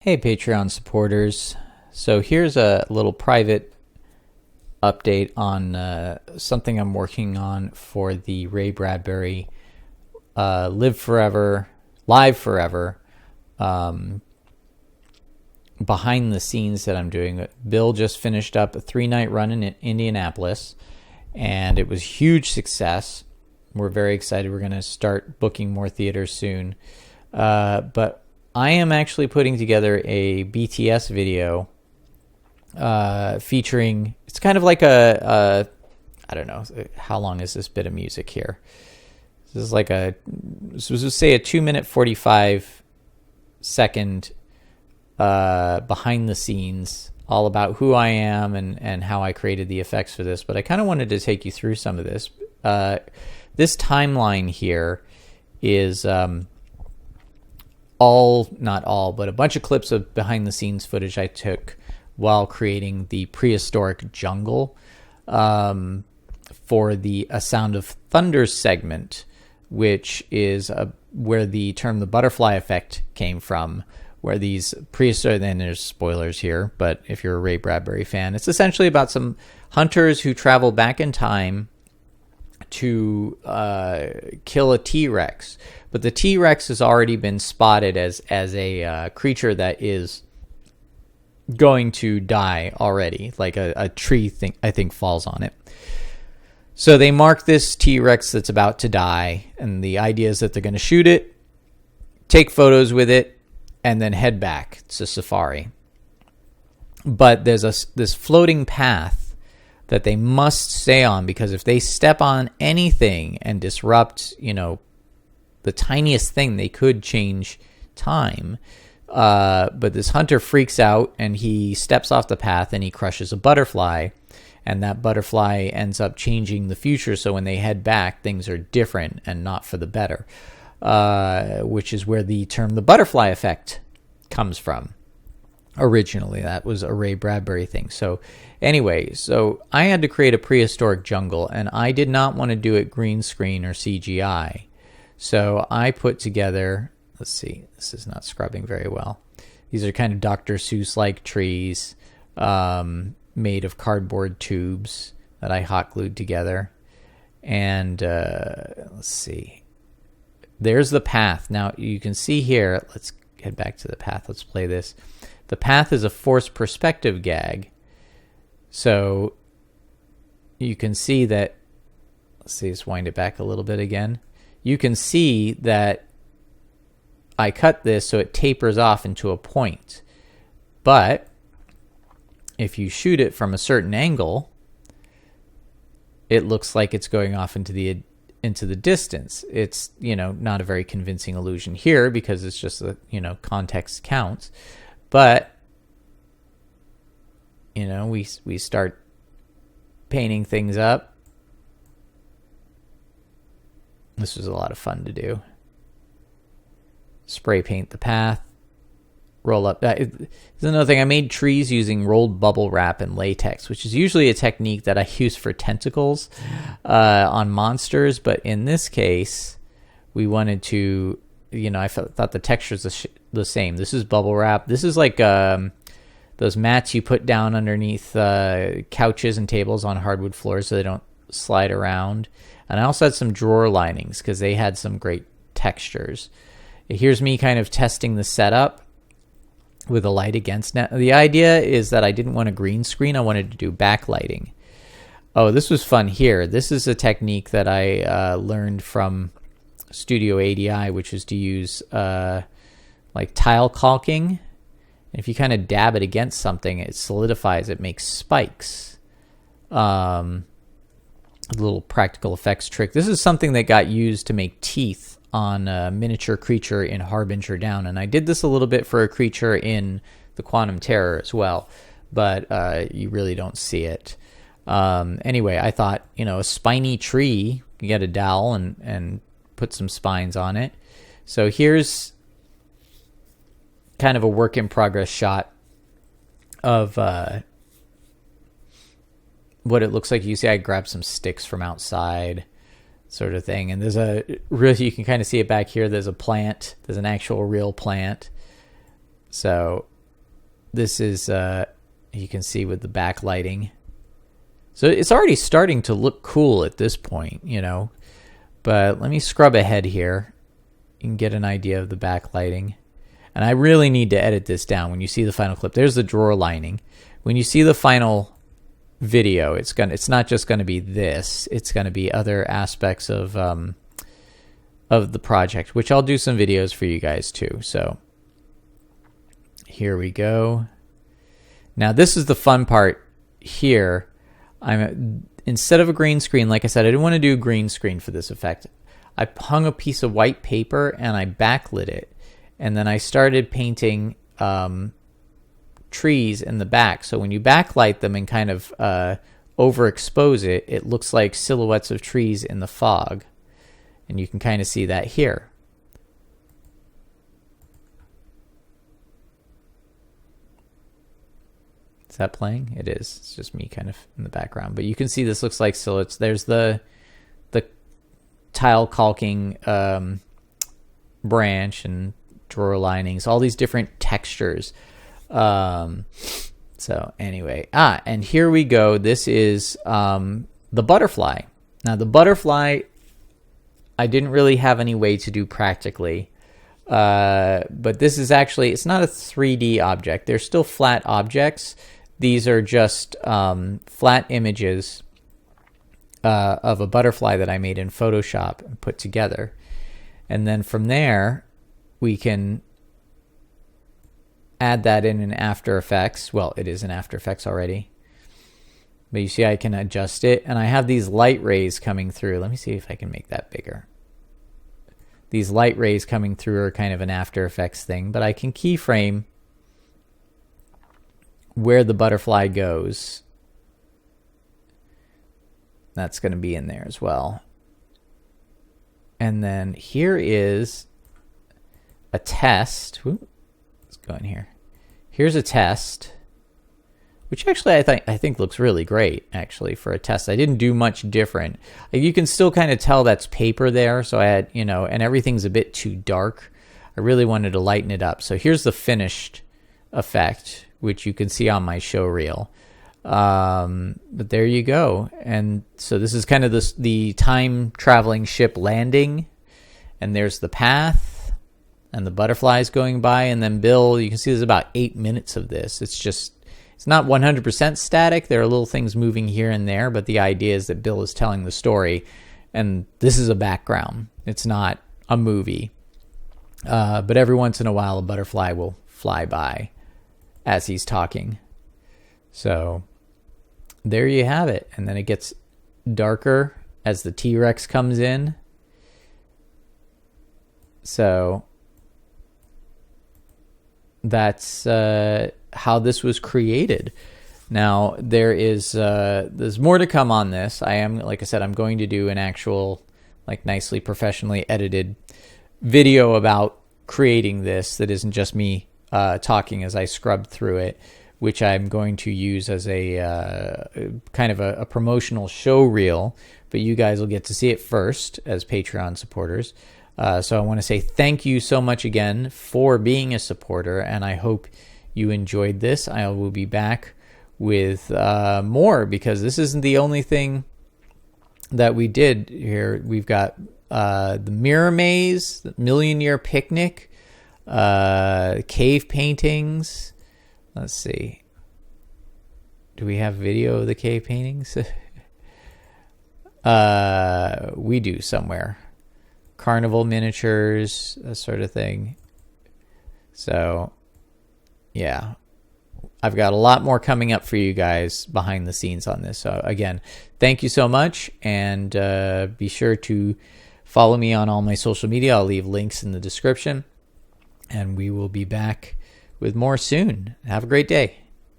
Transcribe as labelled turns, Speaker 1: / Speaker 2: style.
Speaker 1: Hey Patreon supporters. So here's a little private update on something I'm working on for the Ray Bradbury Live Forever, Live Forever behind the scenes that I'm doing. Bill just finished up a 3-night run in Indianapolis, and it was a huge success. We're very excited. We're going to start booking more theaters soon. But I am actually putting together a BTS video featuring, it's kind of like I don't know, how long is this bit of music here? This is like this was, say, a 2-minute 45-second behind the scenes, all about who I am and how I created the effects for this. But I kind of wanted to take you through some of this. This timeline here is not all, but a bunch of clips of behind the scenes footage I took while creating the prehistoric jungle for the A Sound of Thunder segment, which is where the term the butterfly effect came from, where these prehistoric, and there's spoilers here, but if you're a Ray Bradbury fan, it's essentially about some hunters who travel back in time to kill a T-Rex. But the T-Rex has already been spotted as a creature that is going to die already, like a tree I think falls on it. So they mark this T-Rex that's about to die, and the idea is that they're going to shoot it, take photos with it, and then head back. It's a safari. But there's this floating path that they must stay on, because if they step on anything and disrupt, the tiniest thing, they could change time. But this hunter freaks out and he steps off the path and he crushes a butterfly, and that butterfly ends up changing the future. So when they head back, things are different and not for the better, which is where the term the butterfly effect comes from. Originally, that was a Ray Bradbury thing. So anyway, so I had to create a prehistoric jungle, and I did not want to do it green screen or CGI. So I put together, let's see, this is not scrubbing very well. These are kind of Dr. Seuss-like trees made of cardboard tubes that I hot glued together. And let's see, there's the path. Now you can see here, let's head back to the path. Let's play this. The path is a forced perspective gag. So you can see that, let's see, let's wind it back a little bit again. You can see that I cut this so it tapers off into a point. But if you shoot it from a certain angle, it looks like it's going off into the distance. It's, not a very convincing illusion here, because it's just context counts. But we start painting things up. This was a lot of fun to do. Spray paint the path, roll up. There's another thing. I made trees using rolled bubble wrap and latex, which is usually a technique that I use for tentacles on monsters. But in this case, we wanted to, I thought the texture's the same. This is bubble wrap. This is like those mats you put down underneath couches and tables on hardwood floors so they don't slide around. And I also had some drawer linings because they had some great textures. Here's me kind of testing the setup with a light against. Now, the idea is that I didn't want a green screen. I wanted to do backlighting. Oh, this was fun here. This is a technique that I learned from Studio ADI, which is to use like tile caulking. And if you kind of dab it against something, it solidifies, it makes spikes. A little practical effects trick. This is something that got used to make teeth on a miniature creature in Harbinger Down. And I did this a little bit for a creature in the Quantum Terror as well, but you really don't see it. Anyway, I thought, a spiny tree, you get a dowel and put some spines on it. So here's kind of a work in progress shot of what it looks like. You see I grabbed some sticks from outside, sort of thing. And there's you can kind of see it back here. There's a plant. There's an actual real plant. So this is, you can see with the backlighting. So it's already starting to look cool at this point, you know. But let me scrub ahead here. You can get an idea of the backlighting. And I really need to edit this down. When you see the final clip, there's the drawer lining. When you see the final video, it's not just going to be this. It's going to be other aspects of the project, which I'll do some videos for you guys too. So here we go. Now this is the fun part here. Instead of a green screen, like I said, I didn't want to do a green screen for this effect. I hung a piece of white paper and I backlit it. And then I started painting trees in the back. So when you backlight them and kind of overexpose it, it looks like silhouettes of trees in the fog. And you can kind of see that here. Is that playing? It is. It's just me kind of in the background. But you can see this looks like silhouettes. There's the tile caulking branch and drawer linings, all these different textures. So anyway, and here we go. This is the butterfly. Now the butterfly, I didn't really have any way to do practically, but this is actually, it's not a 3D object. They're still flat objects. These are just flat images of a butterfly that I made in Photoshop and put together. And then from there, we can add that in After Effects. Well, it is in After Effects already. But you see I can adjust it. And I have these light rays coming through. Let me see if I can make that bigger. These light rays coming through are kind of an After Effects thing. But I can keyframe where the butterfly goes. That's going to be in there as well. And then here is a test. Ooh, let's go in here. Here's a test, which actually I think looks really great actually for a test. I didn't do much different. You can still kind of tell that's paper there. So I had, you know, and everything's a bit too dark. I really wanted to lighten it up. So here's the finished effect, which you can see on my show reel. But there you go. And so this is kind of the time traveling ship landing, and there's the path and the butterflies going by. And then Bill, you can see there's about 8 minutes of this. It's not 100% static. There are little things moving here and there, but the idea is that Bill is telling the story and this is a background. It's not a movie. But every once in a while a butterfly will fly by as he's talking. So there you have it. And then it gets darker as the T-Rex comes in. So that's how this was created. Now there's more to come on this. Like I said, I'm going to do an actual, like, nicely professionally edited video about creating this that isn't just me talking as I scrubbed through it, which I'm going to use as a kind of a promotional show reel, but you guys will get to see it first as Patreon supporters. So I want to say thank you so much again for being a supporter, and I hope you enjoyed this. I will be back with more, because this isn't the only thing that we did here. We've got the Mirror Maze, the Million Year Picnic, cave paintings. Let's see. Do we have video of the cave paintings? We do somewhere. Carnival miniatures, that sort of thing. So, yeah. I've got a lot more coming up for you guys behind the scenes on this. So, again, thank you so much. And be sure to follow me on all my social media. I'll leave links in the description. And we will be back with more soon. Have a great day.